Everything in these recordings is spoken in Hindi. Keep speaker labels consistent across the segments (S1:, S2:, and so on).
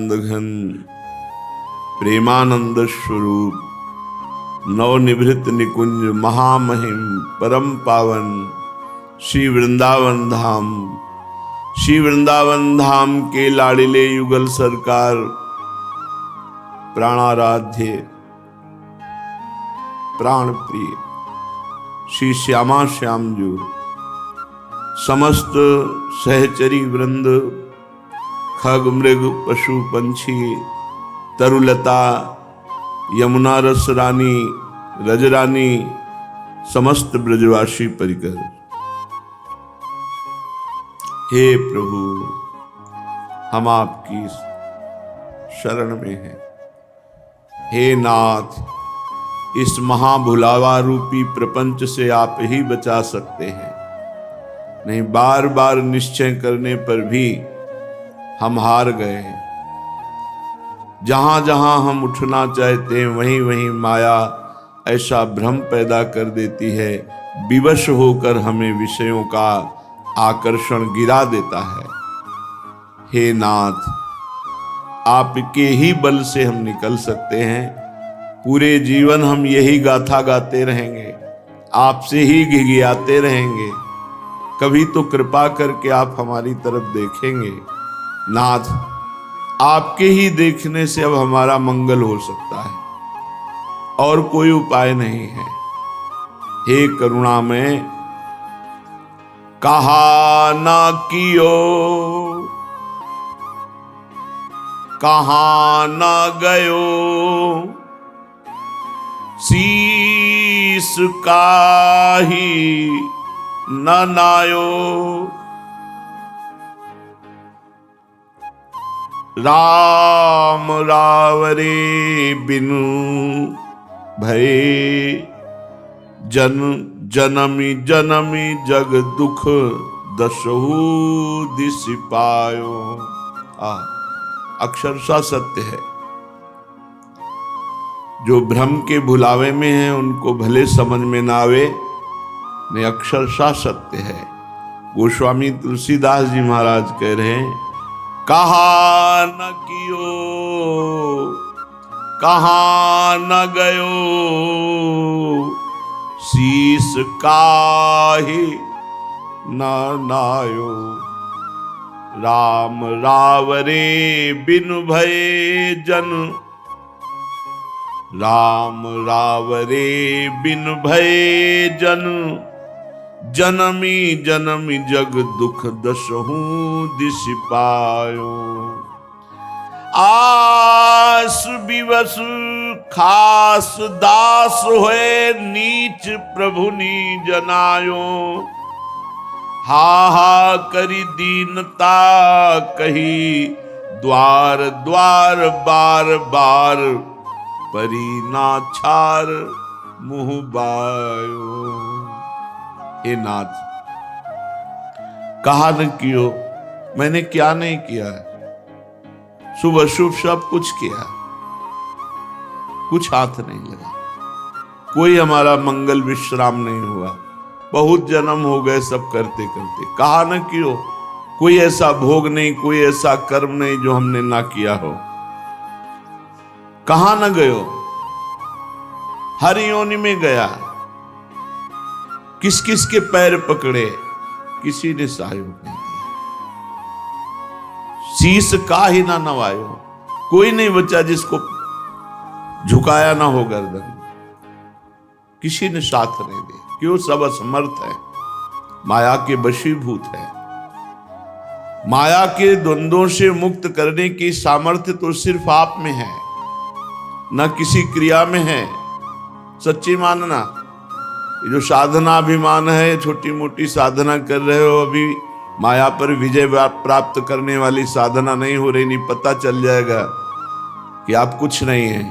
S1: आनंद घन प्रेमानंद स्वरूप नवनिभृत निकुंज महामहिम परम पावन श्री वृंदावन धाम के लाड़िले युगल सरकार प्राणाराध्य प्राण प्रिय श्री श्यामा श्याम जी, समस्त सहचरी वृंद, खग मृग पशु पंछी, तरुलता, यमुना रस रानी, रजरानी, समस्त ब्रजवासी परिकर, हे प्रभु हम आपकी शरण में हैं। हे नाथ, इस महाभुलावा रूपी प्रपंच से आप ही बचा सकते हैं। नहीं, बार बार निश्चय करने पर भी हम हार गए। जहां जहां हम उठना चाहते हैं वहीं वहीं माया ऐसा भ्रम पैदा कर देती है, विवश होकर हमें विषयों का आकर्षण गिरा देता है। हे नाथ, आपके ही बल से हम निकल सकते हैं। पूरे जीवन हम यही गाथा गाते रहेंगे, आपसे ही घिघियाते रहेंगे। कभी तो कृपा करके आप हमारी तरफ देखेंगे। नाथ, आपके ही देखने से अब हमारा मंगल हो सकता है, और कोई उपाय नहीं है। हे करुणामय, कहा ना कियो, कहाँ ना गयो, शीस काहि न नायो, राम रावरे बिनु भये, जनमी जनमी जग दुख दसहु दिस पायो। अक्षरशः सत्य है। जो भ्रम के भुलावे में है उनको भले समझ में ना आवे, नहीं, अक्षरशः सत्य है। गोस्वामी तुलसीदास जी महाराज कह रहे हैं, कहा न कियो, कहाँ न गयो, शीस काहि न नायो, राम रावरे बिनु भये जन, राम रावरे बिनु भये जन, जनमी जनमी जग दुख दसहु दिस पायो। आस विवश खास दास होए, नीच प्रभु नी जनायो, हा हा करी दीनता कही, द्वार द्वार बार बार, परी ना छार मुँह बायो। हे नाथ, कहा न कियो, मैंने क्या नहीं किया है? शुभ अशुभ सब कुछ किया, कुछ हाथ नहीं लगा, कोई हमारा मंगल विश्राम नहीं हुआ। बहुत जन्म हो गए सब करते करते। कहा न कियो, कोई ऐसा भोग नहीं, कोई ऐसा कर्म नहीं जो हमने ना किया हो। कहां न गयो, हर योनि में गया। किस किस के पैर पकड़े, किसी ने सहयोग नहीं किया। शीस काहि ना नवायो, कोई नहीं बचा जिसको झुकाया ना हो गर्दन। किसी ने साथ नहीं दिया, क्यों? सब असमर्थ है, माया के वशीभूत है। माया के द्वंद्वों से मुक्त करने की सामर्थ्य तो सिर्फ आप में है, न किसी क्रिया में है। सच्ची मानना, ये जो साधना अभिमान है, छोटी मोटी साधना कर रहे हो, अभी माया पर विजय प्राप्त करने वाली साधना नहीं हो रही। नहीं, पता चल जाएगा कि आप कुछ नहीं है।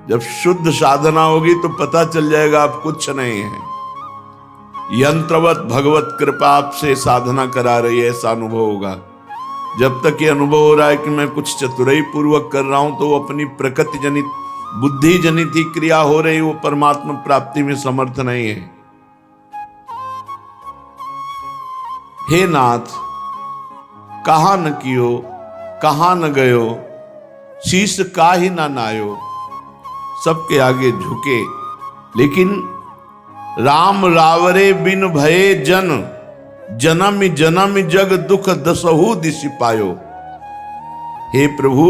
S1: जब शुद्ध साधना होगी तो पता चल जाएगा आप कुछ नहीं है। यंत्रवत भगवत कृपा आपसे साधना करा रही है, ऐसा अनुभव होगा। जब तक ये अनुभव हो रहा है कि मैं कुछ चतुराई पूर्वक कर रहा हूं, तो वो अपनी प्रकृति जनित, बुद्धि जनित ही क्रिया हो रही, वो परमात्मा प्राप्ति में समर्थ नहीं है। हे नाथ, कहा न कियो, कहाँ न गयो, शीश का ही ना नायो। सबके आगे झुके, लेकिन राम रावरे बिन भये जन, जन्म जन्म जग दुख दसहु दिशि पायो। हे प्रभु,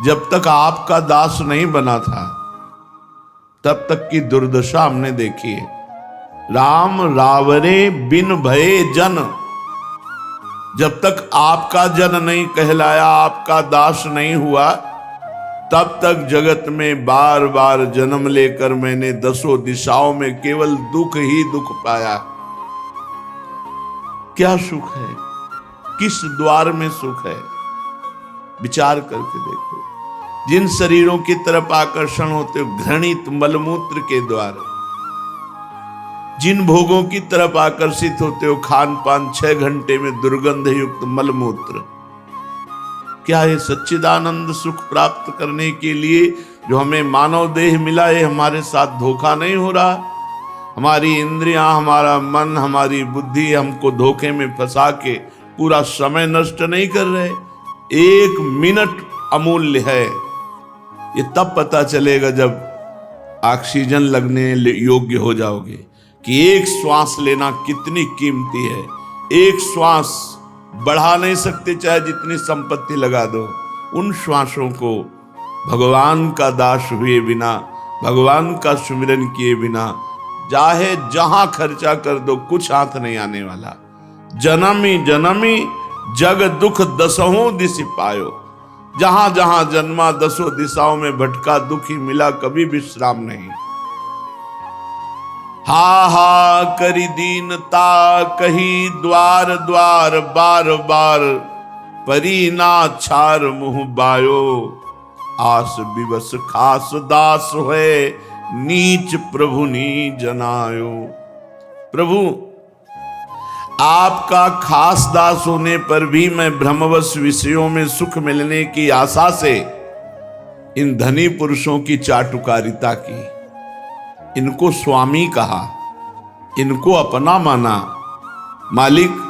S1: जब तक आपका दास नहीं बना था तब तक की दुर्दशा हमने देखी है। राम रावरे बिन भये जन, जब तक आपका जन नहीं कहलाया, आपका दास नहीं हुआ, तब तक जगत में बार बार जन्म लेकर मैंने दसों दिशाओं में केवल दुख ही दुख पाया। क्या सुख है, किस द्वार में सुख है? विचार करके देखो। जिन शरीरों की तरफ आकर्षण होते हो घृणित मलमूत्र के द्वारा, जिन भोगों की तरफ आकर्षित होते हो खान पान 6 घंटे में दुर्गंध युक्त मलमूत्र, क्या ये सच्चिदानंद सुख प्राप्त करने के लिए जो हमें मानव देह मिला है हमारे साथ धोखा नहीं हो रहा? हमारी इंद्रियां, हमारा मन, हमारी बुद्धि हमको धोखे में फंसा के पूरा समय नष्ट नहीं कर रहे? 1 मिनट अमूल्य है। ये तब पता चलेगा जब ऑक्सीजन लगने योग्य हो जाओगे कि एक श्वास लेना कितनी कीमती है। एक श्वास बढ़ा नहीं सकते चाहे जितनी संपत्ति लगा दो। उन श्वासों को भगवान का दास हुए बिना, भगवान का सुमिरन किए बिना चाहे जहां खर्चा कर दो कुछ हाथ नहीं आने वाला। जनमी जनमी जग दुख दसहों दिशि पायो। जहां जहां जन्मा दसों दिशाओं में भटका, दुखी मिला, कभी विश्राम नहीं। हा हा करी दीनता कही द्वार द्वार, बार बार परी ना छार मुँह बायो। आस विवश खास दास है, नीच प्रभु नी जनायो। प्रभु, आपका खास दास होने पर भी मैं भ्रमवश विषयों में सुख मिलने की आशा से इन धनी पुरुषों की चाटुकारिता की, इनको स्वामी कहा, इनको अपना माना। मालिक,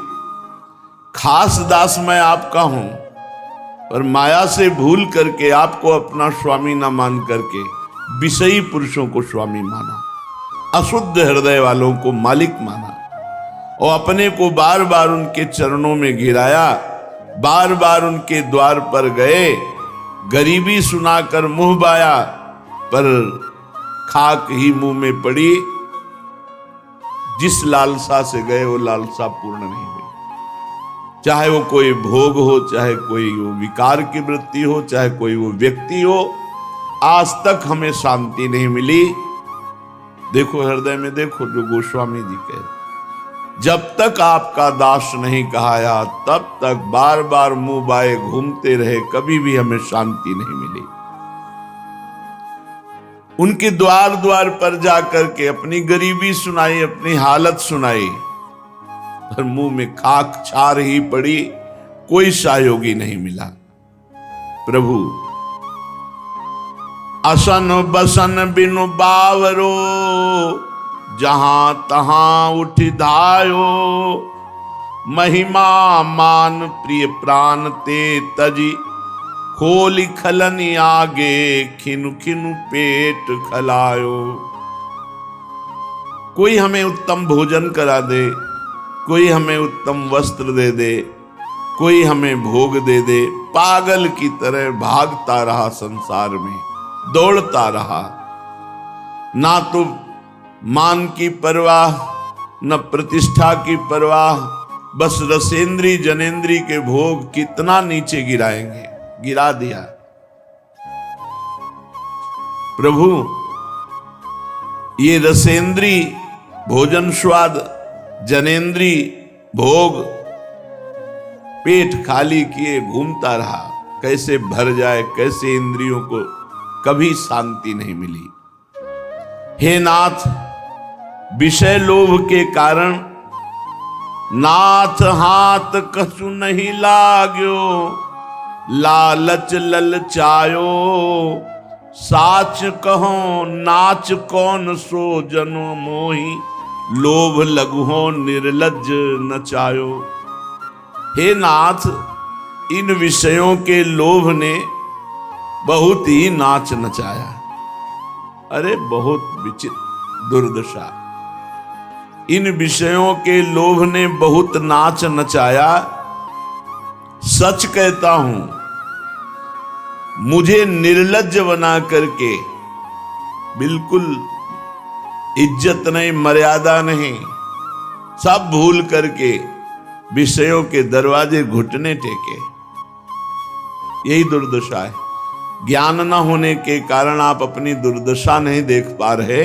S1: खास दास मैं आपका हूं, पर माया से भूल करके आपको अपना स्वामी ना मान करके विषयी पुरुषों को स्वामी माना, अशुद्ध हृदय वालों को मालिक माना और अपने को बार बार उनके चरणों में गिराया, बार बार उनके द्वार पर गए, गरीबी सुनाकर मुंह बाया, पर खाक ही मुंह में पड़ी। जिस लालसा से गए वो लालसा पूर्ण नहीं हुई। चाहे वो कोई भोग हो, चाहे कोई वो विकार की वृत्ति हो, चाहे कोई वो व्यक्ति हो, आज तक हमें शांति नहीं मिली। देखो हृदय में, देखो जो गोस्वामी जी कह रहे, जब तक आपका दास नहीं कहाया तब तक बार बार मुंह बाए घूमते रहे, कभी भी हमें शांति नहीं मिली। उनके द्वार द्वार पर जाकर के अपनी गरीबी सुनाई, अपनी हालत सुनाई, पर मुंह में खाक छार ही पड़ी, कोई सहयोगी नहीं मिला। प्रभु, असन बसन बिनु बावरो, जहां तहां उठ धायो। महिमा मान प्रिय प्राण ते तजी, खोल खलन आगे खिनु खिनु पेट खलायो। कोई हमें उत्तम भोजन करा दे, कोई हमें उत्तम वस्त्र दे दे, कोई हमें भोग दे दे, पागल की तरह भागता रहा संसार में, दौड़ता रहा। ना तो मान की परवाह, न प्रतिष्ठा की परवाह, बस रसेंद्री जनेंद्री के भोग कितना नीचे गिराएंगे, गिरा दिया। प्रभु, ये रसेंद्री भोजन स्वाद, जनेंद्री भोग, पेट खाली किए घूमता रहा, कैसे भर जाए, कैसे इंद्रियों को, कभी शांति नहीं मिली। हे नाथ, विषय लोभ के कारण नाथ हाथ कछु नहीं लाग्यो। लालच ललचायो साच कहो, नाच कौन सो जनो मोही। लोभ लघुहो निर्लज नचायो। हे नाथ, इन विषयों के लोभ ने बहुत ही नाच नचाया। अरे बहुत विचित्र दुर्दशा। इन विषयों के लोभ ने बहुत नाच नचाया। सच कहता हूं, मुझे निर्लज्ज बना करके, बिल्कुल इज्जत नहीं, मर्यादा नहीं, सब भूल करके विषयों के दरवाजे घुटने टेके। यही दुर्दशा है। ज्ञान न होने के कारण आप अपनी दुर्दशा नहीं देख पा रहे।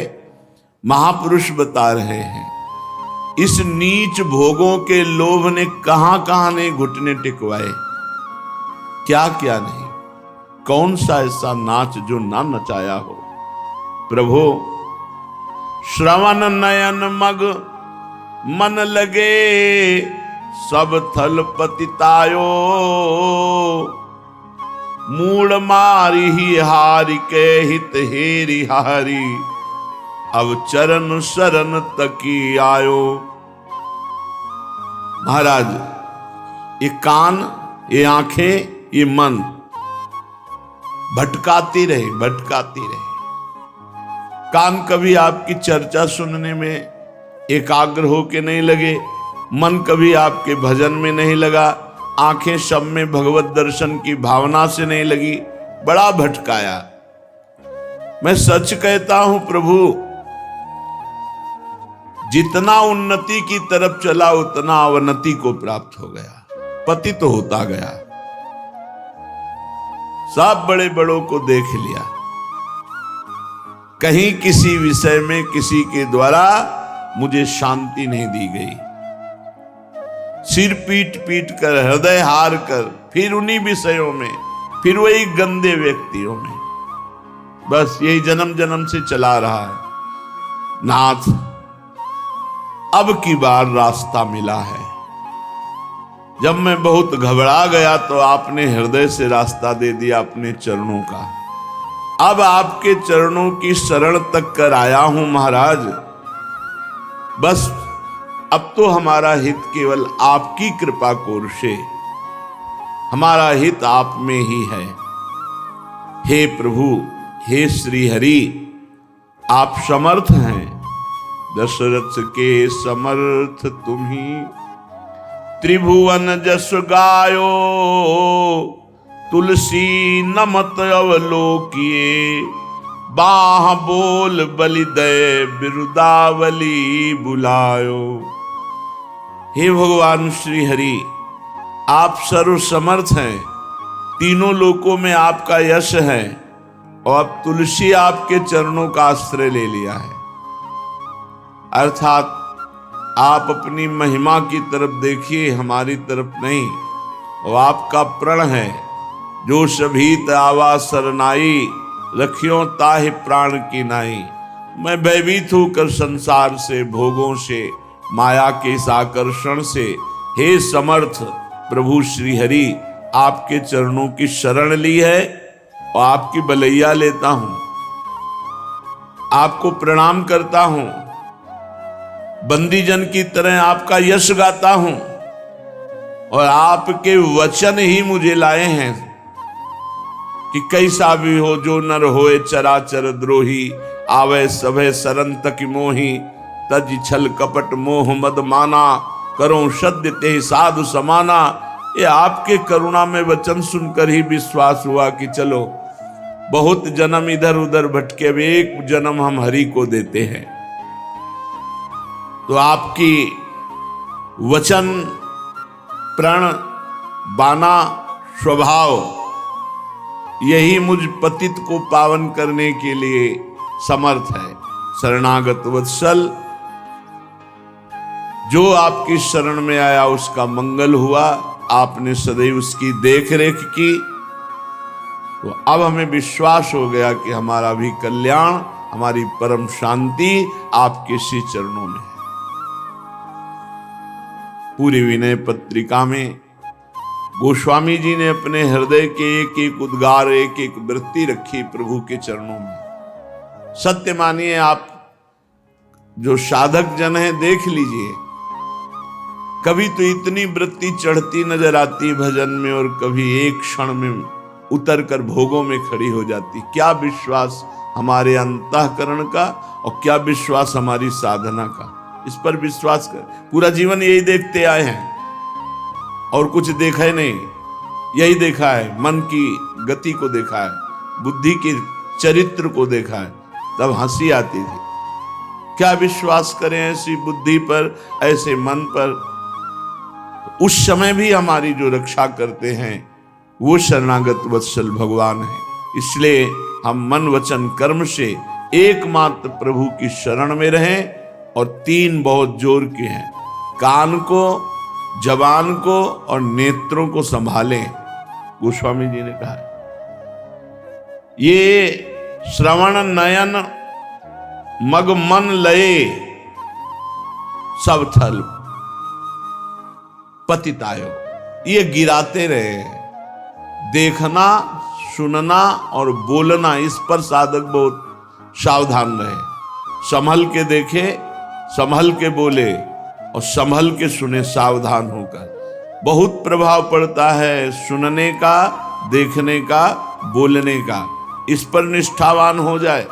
S1: महापुरुष बता रहे हैं, इस नीच भोगों के लोभ ने कहां कहां नहीं घुटने टिकवाए, क्या क्या नहीं। कौन सा ऐसा नाच जो ना नचाया हो। प्रभु श्रवण नयन मग मन लगे, सब थल पतितायो, मूड़ मारी ही हारि के हित हेरी हारी, अब चरण शरण तकी आयो। महाराज, ये कान, ये आंखें, ये मन भटकाती रहे। कान कभी आपकी चर्चा सुनने में एकाग्र होके नहीं लगे, मन कभी आपके भजन में नहीं लगा, आंखें सब में भगवत दर्शन की भावना से नहीं लगी, बड़ा भटकाया। मैं सच कहता हूं प्रभु, जितना उन्नति की तरफ चला उतना अवनति को प्राप्त हो गया, पतित तो होता गया। सब बड़े बड़ों को देख लिया, कहीं किसी विषय में किसी के द्वारा मुझे शांति नहीं दी गई। सिर पीट पीट कर, हृदय हार कर, फिर उन्हीं विषयों में, फिर वही गंदे व्यक्तियों में, बस यही जन्म जन्म से चला रहा है। नाथ, अब की बार रास्ता मिला है। जब मैं बहुत घबरा गया तो आपने हृदय से रास्ता दे दिया अपने चरणों का। अब आपके चरणों की शरण तक कर आया हूं महाराज। बस अब तो हमारा हित केवल आपकी कृपा कोरशे, हमारा हित आप में ही है। हे प्रभु, हे श्री हरि, आप समर्थ हैं, दशरथ के समर्थ तुम्ही। त्रिभुवन जस गायो, तुलसी नमत अवलोकिए, बाह बोल बलि दय बिरुदावली बुलायो। हे भगवान श्री हरि, आप सर्वसमर्थ हैं, तीनों लोकों में आपका यश है, और अब तुलसी आपके चरणों का आश्रय ले लिया है। अर्थात आप अपनी महिमा की तरफ देखिए, हमारी तरफ नहीं। और आपका प्रण है, जो सभीत आवा सरनाई, रखियो ताहि प्राण की नाई। मैं भयभीत होकर संसार से, भोगों से, माया के इस आकर्षण से, हे समर्थ प्रभु श्री हरि, आपके चरणों की शरण ली है और आपकी बलैया लेता हूं, आपको प्रणाम करता हूं, बंदी जन की तरह आपका यश गाता हूं, और आपके वचन ही मुझे लाए हैं कि कैसा भी हो जो नर होए चराचर द्रोही, आवे सभे सरन तक मोही, तज छल कपट मोह मद माना, करो सद्य ते साधु समाना। ये आपके करुणा में वचन सुनकर ही विश्वास हुआ कि चलो बहुत जन्म इधर उधर भटके, अब एक जन्म हम हरि को देते हैं। तो आपकी वचन, प्रण, बाना, स्वभाव, यही मुझ पतित को पावन करने के लिए समर्थ है। शरणागत वत्सल, जो आपकी शरण में आया उसका मंगल हुआ, आपने सदैव उसकी देख रेख की, तो अब हमें विश्वास हो गया कि हमारा भी कल्याण, हमारी परम शांति आपके श्री चरणों में है। पूरी विनय पत्रिका में गोस्वामी जी ने अपने हृदय के एक एक उद्गार, एक एक वृत्ति रखी प्रभु के चरणों में। सत्य मानिए, आप जो साधक जन हैं देख लीजिए, कभी तो इतनी वृत्ति चढ़ती नजर आती भजन में और कभी एक क्षण में उतर कर भोगों में खड़ी हो जाती। क्या विश्वास हमारे अंतःकरण का और क्या विश्वास हमारी साधना का, इस पर विश्वास कर। पूरा जीवन यही देखते आए हैं और कुछ देखा ही नहीं, यही देखा है, मन की गति को देखा है, बुद्धि के चरित्र को देखा है, तब हंसी आती थी। क्या विश्वास करें ऐसी बुद्धि पर, ऐसे मन पर। उस समय भी हमारी जो रक्षा करते हैं वो शरणागत वत्सल भगवान है। इसलिए हम मन वचन कर्म से एकमात्र प्रभु की शरण में रहें और तीन बहुत जोर के हैं, कान को, जबान को और नेत्रों को संभालें। गोस्वामी जी ने कहा ये श्रवण नयन मग मन लये सब थल पतितायो, ये गिराते रहे। देखना, सुनना और बोलना, इस पर साधक बहुत सावधान रहे। संभल के देखे, संभल के बोले और संभल के सुने, सावधान होकर। बहुत प्रभाव पड़ता है सुनने का, देखने का, बोलने का। इस पर निष्ठावान हो जाए।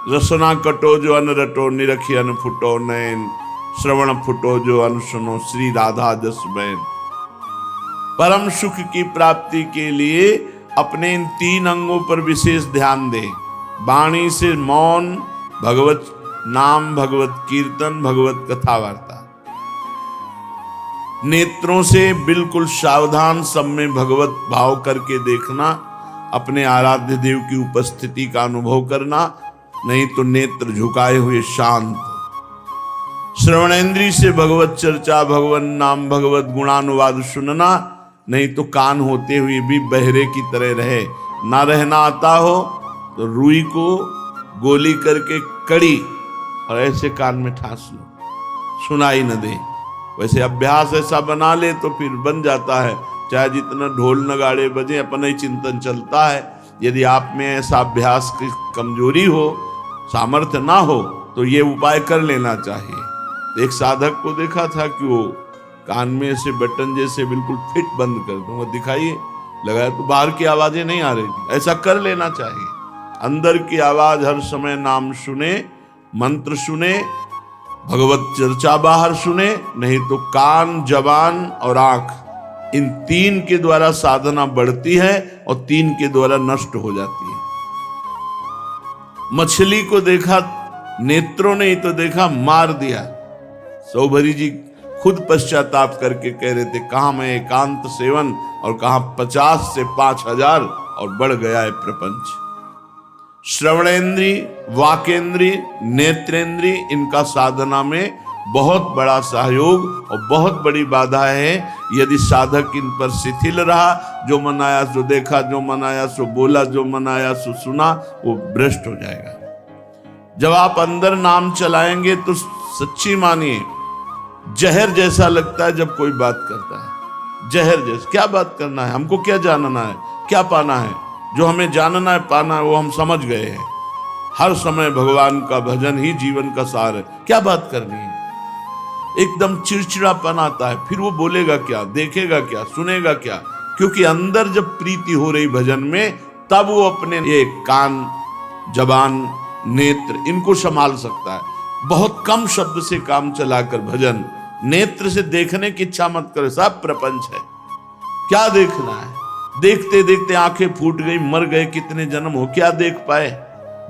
S1: रसना कटो जो अन रटो, निरखी अन फुटो नैन, श्रवण फुटो जो अन सुनो, श्री राधा जस बैन। परम सुख की प्राप्ति के लिए अपने इन तीन अंगों पर विशेष ध्यान दें। वाणी से मौन, भगवत नाम, भगवत कीर्तन, भगवत कथा वार्ता। नेत्रों से बिल्कुल सावधान, सब में भगवत भाव करके देखना, अपने आराध्य देव की उपस्थिति का अनुभव करना, नहीं तो नेत्र झुकाए हुए शांत। श्रवणेंद्री से भगवत चर्चा, भगवत नाम, भगवत गुणानुवाद सुनना, नहीं तो कान होते हुए भी बहरे की तरह रहे। ना रहना आता हो तो रुई को गोली करके कड़ी और ऐसे कान में ठास लो, सुनाई न दे। वैसे अभ्यास ऐसा बना ले तो फिर बन जाता है, चाहे जितना ढोल नगाड़े बजे अपना ही चिंतन चलता है। यदि आप में ऐसा अभ्यास की कमजोरी हो, सामर्थ्य ना हो, तो ये उपाय कर लेना चाहिए। एक साधक को देखा था कि वो कान में से बटन जैसे बिल्कुल फिट बंद कर दो, वो दिखाइए लगाया तो बाहर की आवाजें नहीं आ रही थी। ऐसा कर लेना चाहिए। अंदर की आवाज हर समय नाम सुने, मंत्र सुने, भगवत चर्चा बाहर सुने, नहीं तो कान, जबान और आंख, इन तीन के द्वारा साधना बढ़ती है और तीन के द्वारा नष्ट हो जाती है। मछली को देखा नेत्रों ने ही तो देखा, मार दिया। सौभरी जी खुद पश्चाताप करके कह रहे थे, कहां मैं एकांत सेवन और कहां 50 से 5000 और बढ़ गया है प्रपंच। श्रवणेन्द्री, वाकेंद्री, नेत्रेंद्री, इनका साधना में बहुत बड़ा सहयोग और बहुत बड़ी बाधा है। यदि साधक इन पर शिथिल रहा, जो मन आया सो देखा, जो मन आया सो बोला, जो मन आया सो सुना, वो भ्रष्ट हो जाएगा। जब आप अंदर नाम चलाएंगे तो सच्ची मानिए जहर जैसा लगता है जब कोई बात करता है। जहर जैसा, क्या बात करना है, हमको क्या जानना है, क्या पाना है? जो हमें जानना है, पाना है, वो हम समझ गए हैं। हर समय भगवान का भजन ही जीवन का सार है। क्या बात करनी है? एकदम चिड़चिड़ापन आता है, फिर वो बोलेगा क्या, देखेगा क्या, सुनेगा क्या? क्योंकि अंदर जब प्रीति हो रही भजन में, तब वो अपने ये कान, जबान, नेत्र, इनको संभाल सकता है। बहुत कम शब्द से काम चलाकर भजन। नेत्र से देखने की इच्छा मत करो, सब प्रपंच है। क्या देखना है? देखते देखते आंखें फूट गई, मर गए, कितने जन्म हो, क्या देख पाए?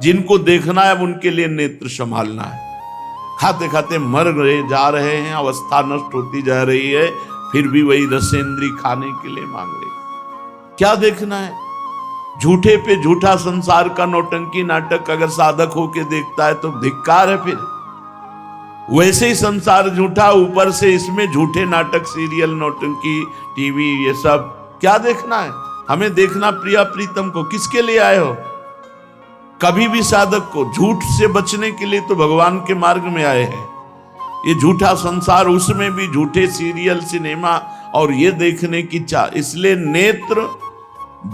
S1: जिनको देखना है उनके लिए नेत्र संभालना है। खाते खाते मर गए जा रहे हैं, अवस्था नष्ट होती जा रही है, फिर भी वही रसेंद्री खाने के लिए मांग रही। क्या देखना है? झूठे पे झूठा संसार का नौटंकी नाटक अगर साधक होके देखता है तो धिक्कार है। फिर वैसे ही संसार झूठा, ऊपर से इसमें झूठे नाटक, सीरियल, नौटंकी, टीवी, ये सब क्या देखना है? हमें देखना प्रिया प्रीतम को। किसके लिए आए हो? कभी भी साधक को झूठ से बचने के लिए तो भगवान के मार्ग में आए हैं। ये झूठा संसार, उसमें भी झूठे सीरियल, सिनेमा और ये देखने की चाह। इसलिए नेत्र,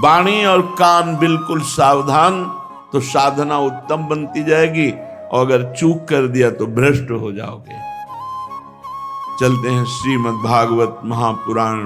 S1: वाणी और कान बिल्कुल सावधान, तो साधना उत्तम बनती जाएगी। और अगर चूक कर दिया तो भ्रष्ट हो जाओगे। चलते हैं श्रीमद् भागवत महापुराण